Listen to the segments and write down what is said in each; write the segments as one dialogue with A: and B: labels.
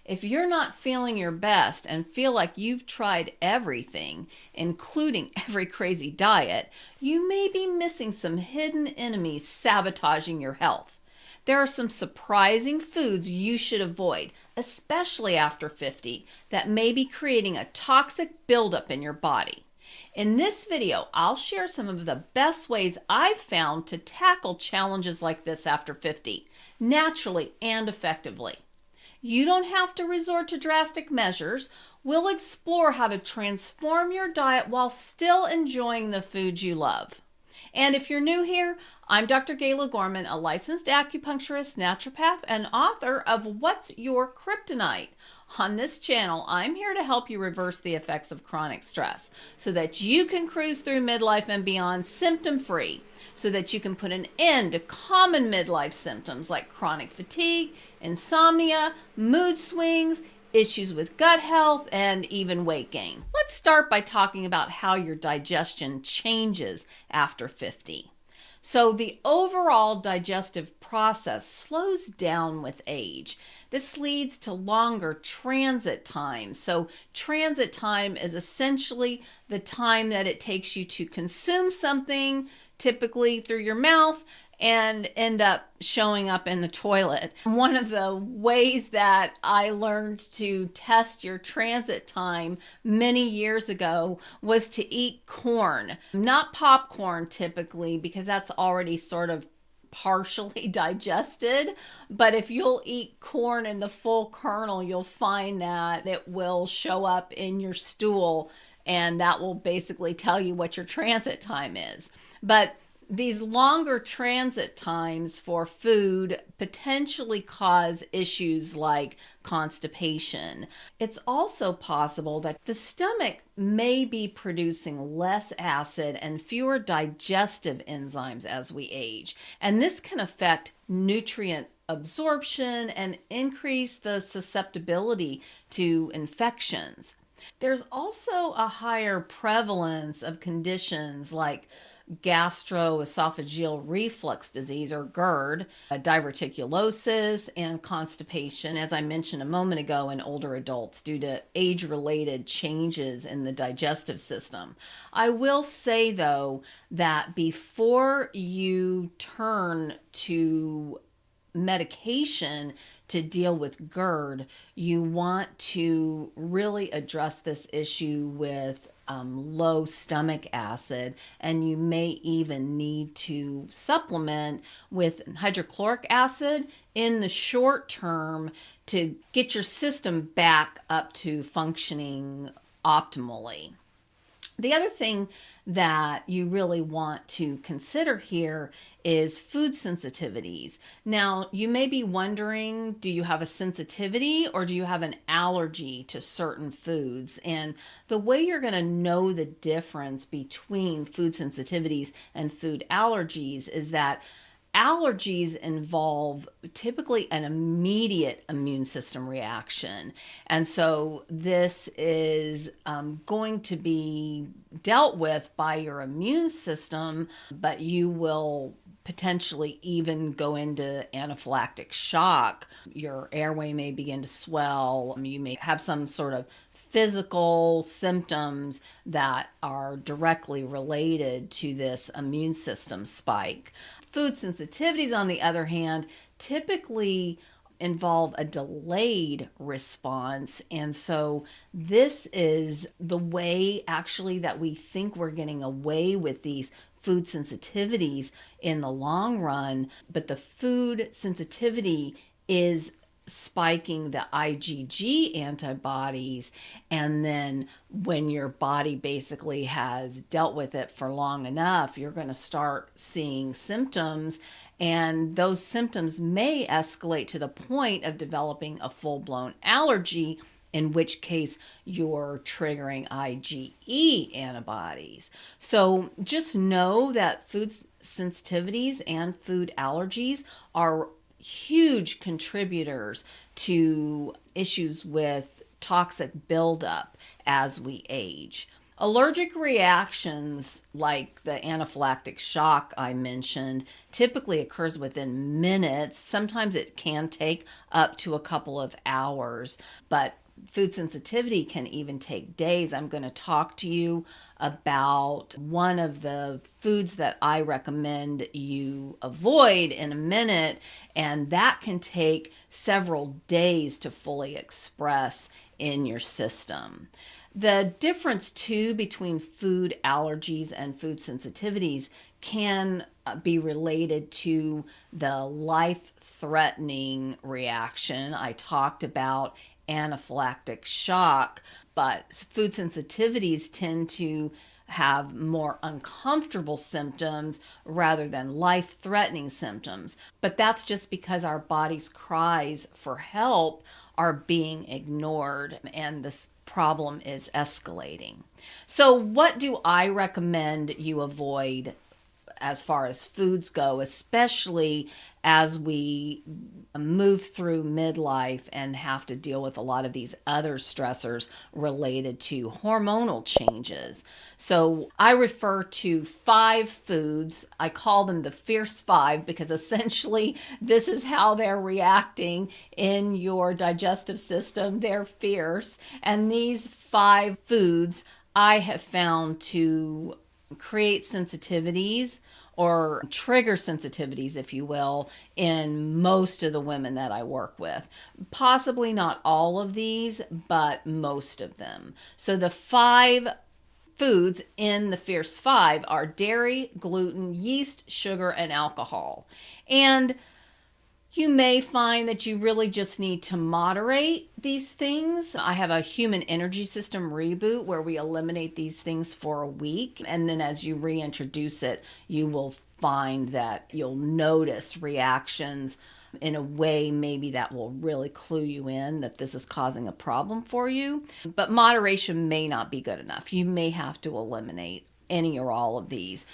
A: If you're not feeling your best and feel like you've tried everything, including every crazy diet, you may be missing some hidden enemies sabotaging your health. There are some surprising foods you should avoid, especially after 50, that may be creating a toxic buildup in your body. In this video, I'll share some of the best ways I've found to tackle challenges like this after 50, naturally and effectively. You don't have to resort to drastic measures. We'll explore how to transform your diet while still enjoying the foods you love. And if you're new here, I'm Dr. Gayla Gorman, a licensed acupuncturist, naturopath, and author of What's Your Kryptonite? On this channel, I'm here to help you reverse the effects of chronic stress so that you can cruise through midlife and beyond symptom-free, so that you can put an end to common midlife symptoms like chronic fatigue, insomnia, mood swings, issues with gut health, and even weight gain. Let's start by talking about how your digestion changes after 50. So the overall digestive process slows down with age. This leads to longer transit time. So transit time is essentially the time that it takes you to consume something, typically through your mouth, and end up showing up in the toilet. One of the ways that I learned to test your transit time many years ago was to eat corn. Not popcorn typically, because that's already sort of partially digested, but if you'll eat corn in the full kernel, you'll find that it will show up in your stool, and that will basically tell you what your transit time is. But these longer transit times for food potentially cause issues like constipation. It's also possible that the stomach may be producing less acid and fewer digestive enzymes as we age, and this can affect nutrient absorption and increase the susceptibility to infections. There's also a higher prevalence of conditions like gastroesophageal reflux disease, or GERD, diverticulosis, and constipation, as I mentioned a moment ago, in older adults due to age-related changes in the digestive system. I will say, though, that before you turn to medication to deal with GERD, you want to really address this issue with low stomach acid, and you may even need to supplement with hydrochloric acid in the short term to get your system back up to functioning optimally. The other thing that you really want to consider here is food sensitivities. Now, you may be wondering, do you have a sensitivity or do you have an allergy to certain foods? And the way you're going to know the difference between food sensitivities and food allergies is that allergies involve typically an immediate immune system reaction. And so this is going to be dealt with by your immune system, but you will potentially even go into anaphylactic shock. Your airway may begin to swell. You may have some sort of physical symptoms that are directly related to this immune system spike. Food sensitivities, on the other hand, typically involve a delayed response. And so this is the way actually that we think we're getting away with these food sensitivities in the long run. But the food sensitivity is spiking the IgG antibodies, and then when your body basically has dealt with it for long enough, you're going to start seeing symptoms, and those symptoms may escalate to the point of developing a full-blown allergy, in which case you're triggering IgE antibodies. So just know that food sensitivities and food allergies are huge contributors to issues with toxic buildup as we age. Allergic reactions like the anaphylactic shock I mentioned typically occurs within minutes. Sometimes it can take up to a couple of hours, but food sensitivity can even take days. I'm going to talk to you about one of the foods that I recommend you avoid in a minute, and that can take several days to fully express in your system. The difference, too, between food allergies and food sensitivities can be related to the life threatening reaction. I talked about anaphylactic shock, but food sensitivities tend to have more uncomfortable symptoms rather than life threatening symptoms. But that's just because our body's cries for help are being ignored and this problem is escalating. So, what do I recommend you avoid as far as foods go, especially as we move through midlife and have to deal with a lot of these other stressors related to hormonal changes? So I refer to 5 foods. I call them the fierce 5 because essentially this is how they're reacting in your digestive system. They're fierce. And these 5 foods I have found to create sensitivities or trigger sensitivities, if you will, in most of the women that I work with. Possibly not all of these, but most of them. So the 5 foods in the Fierce 5 are dairy, gluten, yeast, sugar, and alcohol. And you may find that you really just need to moderate these things. I have a human energy system reboot where we eliminate these things for a week. And then as you reintroduce it, you will find that you'll notice reactions in a way maybe that will really clue you in that this is causing a problem for you. But moderation may not be good enough. You may have to eliminate any or all of these.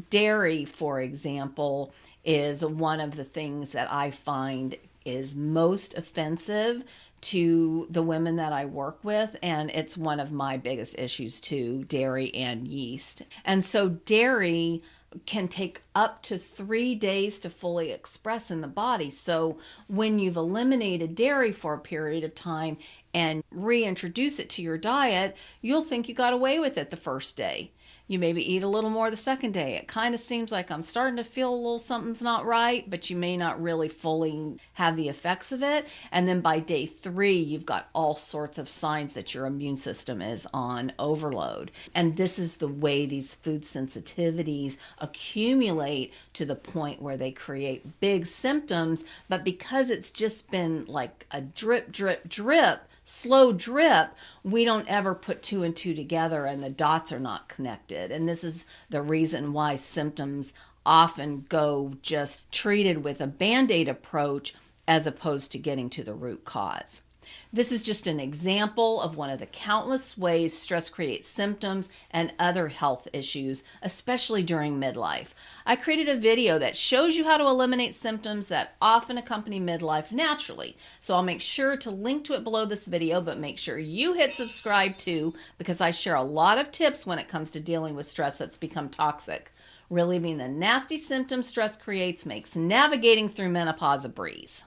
A: Dairy, for example, is one of the things that I find is most offensive to the women that I work with, and it's one of my biggest issues too, dairy and yeast. And so dairy can take up to 3 days to fully express in the body. So when you've eliminated dairy for a period of time and reintroduce it to your diet, you'll think you got away with it the first day. You maybe eat a little more the second day. It kind of seems like I'm starting to feel a little something's not right, but you may not really fully have the effects of it. And then by day 3, you've got all sorts of signs that your immune system is on overload. And this is the way these food sensitivities accumulate to the point where they create big symptoms. But because it's just been like a drip, drip, drip, slow drip, we don't ever put 2 and 2 together and the dots are not connected. And this is the reason why symptoms often go just treated with a band-aid approach as opposed to getting to the root cause. This is just an example of one of the countless ways stress creates symptoms and other health issues, especially during midlife. I created a video that shows you how to eliminate symptoms that often accompany midlife naturally. So I'll make sure to link to it below this video, but make sure you hit subscribe too, because I share a lot of tips when it comes to dealing with stress that's become toxic. Relieving the nasty symptoms stress creates makes navigating through menopause a breeze.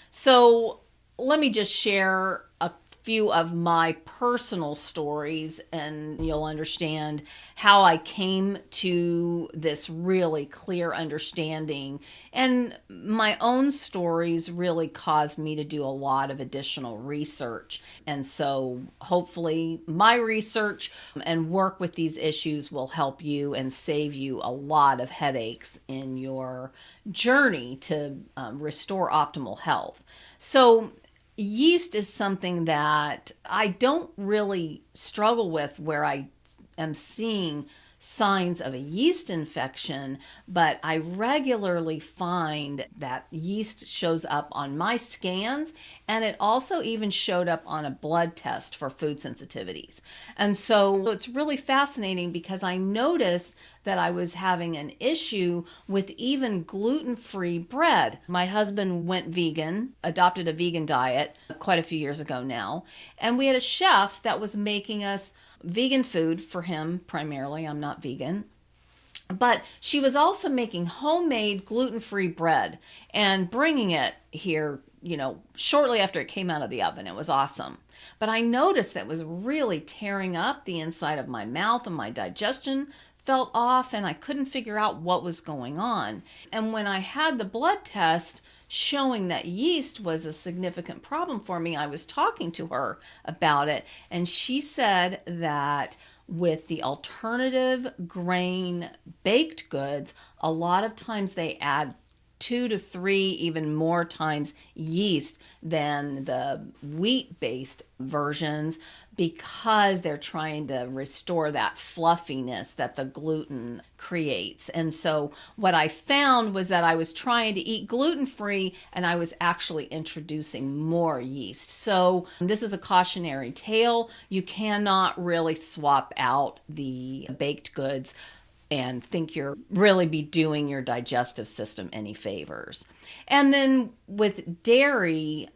A: So let me just share a few of my personal stories and you'll understand how I came to this really clear understanding. And my own stories really caused me to do a lot of additional research. And so hopefully my research and work with these issues will help you and save you a lot of headaches in your journey to restore optimal health. So yeast is something that I don't really struggle with where I am seeing signs of a yeast infection, but I regularly find that yeast shows up on my scans, and it also even showed up on a blood test for food sensitivities. And so it's really fascinating because I noticed that I was having an issue with even gluten-free bread. My husband went vegan, adopted a vegan diet quite a few years ago now, and we had a chef that was making us vegan food for him primarily. I'm not vegan. But she was also making homemade gluten-free bread and bringing it here, shortly after it came out of the oven. It was awesome. But I noticed that it was really tearing up the inside of my mouth, and my digestion felt off, and I couldn't figure out what was going on. And when I had the blood test showing that yeast was a significant problem for me, I was talking to her about it, and she said that with the alternative grain baked goods, a lot of times they add 2 to 3, even more times yeast than the wheat-based versions, because they're trying to restore that fluffiness that the gluten creates. And so what I found was that I was trying to eat gluten-free, and I was actually introducing more yeast. So this is a cautionary tale. You cannot really swap out the baked goods and think you're really be doing your digestive system any favors. And then with dairy's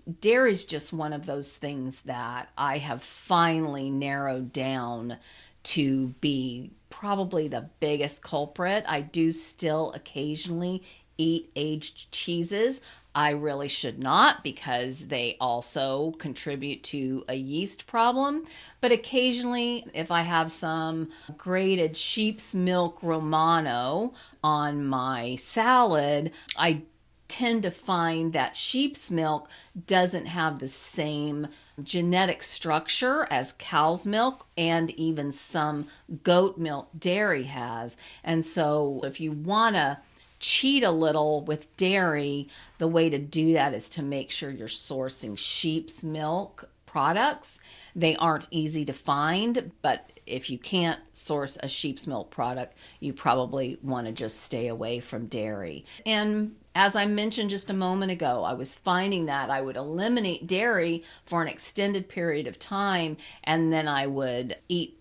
A: just one of those things that I have finally narrowed down to be probably the biggest culprit. I do still occasionally eat aged cheeses. I really should not, because they also contribute to a yeast problem. But occasionally, if I have some grated sheep's milk Romano on my salad, I tend to find that sheep's milk doesn't have the same genetic structure as cow's milk, and even some goat milk dairy has. And so if you want to cheat a little with dairy, the way to do that is to make sure you're sourcing sheep's milk products. They aren't easy to find, but if you can't source a sheep's milk product, you probably want to just stay away from dairy. And as I mentioned just a moment ago, I was finding that I would eliminate dairy for an extended period of time, and then I would eat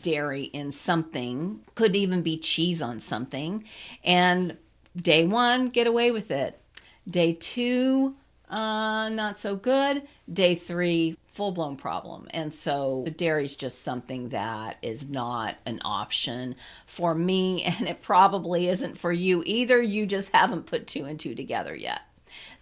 A: dairy in something, could even be cheese on something, and day 1, get away with it. Day 2, not so good. Day 3, full-blown problem. And so the dairy's just something that is not an option for me, and it probably isn't for you either. You just haven't put 2 and 2 together yet.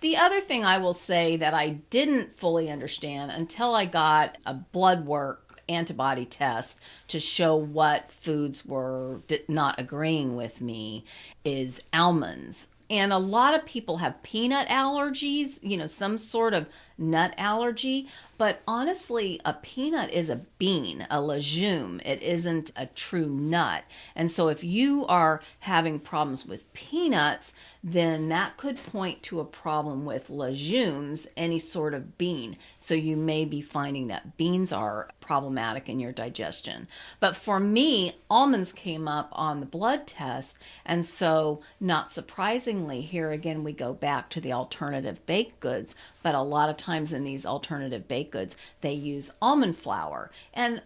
A: The other thing I will say that I didn't fully understand until I got a blood work antibody test to show what foods were not agreeing with me is almonds. And a lot of people have peanut allergies, some sort of nut allergy. But honestly, a peanut is a bean, a legume. It isn't a true nut. And so if you are having problems with peanuts, then that could point to a problem with legumes, any sort of bean. So you may be finding that beans are problematic in your digestion. But for me, almonds came up on the blood test. And so not surprisingly, here again, we go back to the alternative baked goods. But a lot of times in these alternative baked goods, they use almond flour. And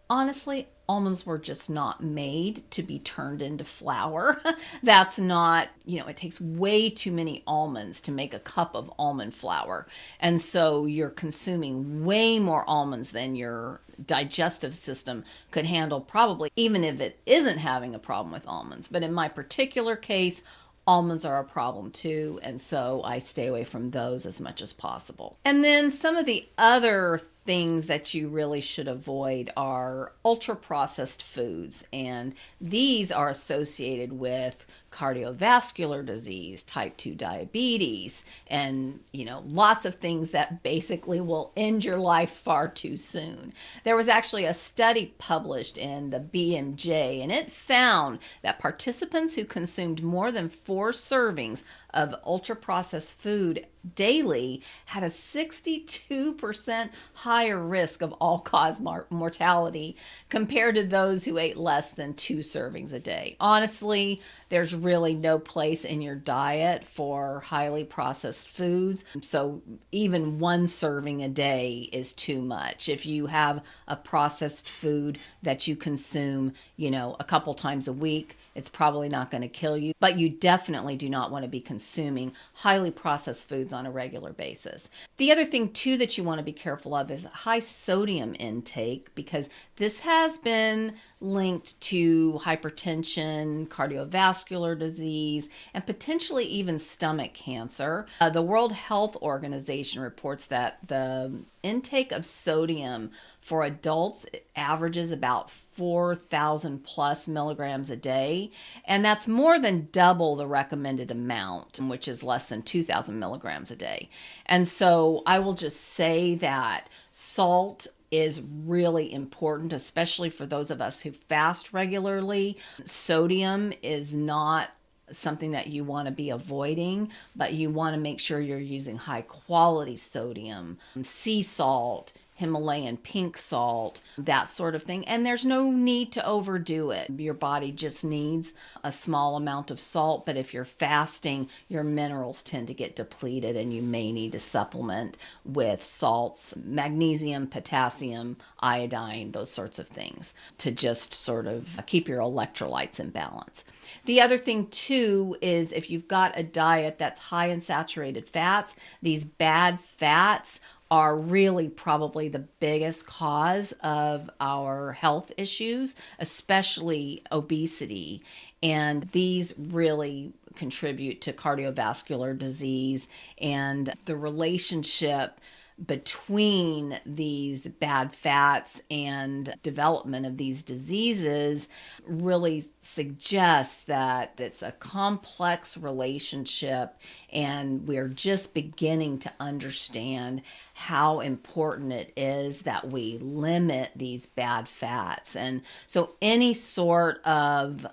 A: honestly, almonds were just not made to be turned into flour. That's not, it takes way too many almonds to make a cup of almond flour. And so you're consuming way more almonds than your digestive system could handle, probably, even if it isn't having a problem with almonds. But in my particular case, almonds are a problem too, and so I stay away from those as much as possible. And then some of the other things that you really should avoid are ultra processed foods, and these are associated with cardiovascular disease, type 2 diabetes, and lots of things that basically will end your life far too soon. There was actually a study published in the BMJ, and it found that participants who consumed more than 4 servings of ultra processed food daily had a 62% higher risk of all-cause mortality compared to those who ate less than 2 servings a day. Honestly, there's really no place in your diet for highly processed foods. So even one serving a day is too much. If you have a processed food that you consume, a couple times a week, it's probably not going to kill you, but you definitely do not want to be consuming highly processed foods on a regular basis. The other thing too that you want to be careful of is high sodium intake, because this has been linked to hypertension, cardiovascular disease, and potentially even stomach cancer. The World Health Organization reports that the intake of sodium for adults averages about 4,000 plus milligrams a day, and that's more than double the recommended amount, which is less than 2,000 milligrams a day. And so I will just say that salt is really important, especially for those of us who fast regularly. Sodium is not something that you want to be avoiding, but you want to make sure you're using high quality sodium, sea salt, Himalayan pink salt, that sort of thing. And there's no need to overdo it. Your body just needs a small amount of salt, but if you're fasting, your minerals tend to get depleted and you may need to supplement with salts, magnesium, potassium, iodine, those sorts of things to just sort of keep your electrolytes in balance. The other thing too is if you've got a diet that's high in saturated fats, these bad fats are really probably the biggest cause of our health issues, especially obesity. And these really contribute to cardiovascular disease, and the relationship between these bad fats and development of these diseases really suggests that it's a complex relationship, and we're just beginning to understand how important it is that we limit these bad fats. And so any sort of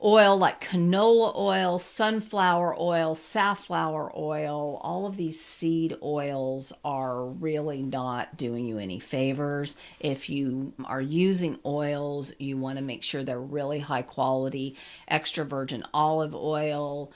A: oil like canola oil, sunflower oil, safflower oil, all of these seed oils are really not doing you any favors. If you are using oils, you want to make sure they're really high quality, extra virgin olive oil,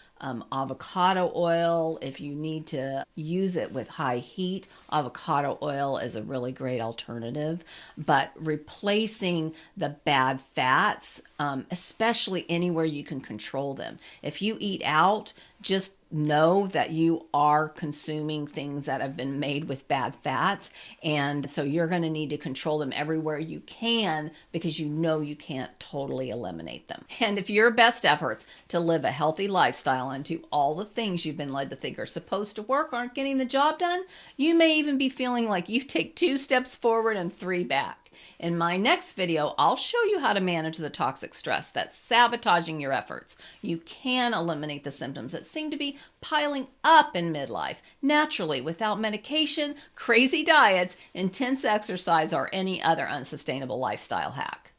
A: avocado oil. If you need to use it with high heat, avocado oil is a really great alternative. But replacing the bad fats, especially anywhere you can control them. If you eat out, just know that you are consuming things that have been made with bad fats. And so you're going to need to control them everywhere you can, because you know you can't totally eliminate them. And if your best efforts to live a healthy lifestyle and do all the things you've been led to think are supposed to work aren't getting the job done, you may even be feeling like you take 2 steps forward and 3 back. In my next video, I'll show you how to manage the toxic stress that's sabotaging your efforts. You can eliminate the symptoms that seem to be piling up in midlife naturally without medication, crazy diets, intense exercise, or any other unsustainable lifestyle hack.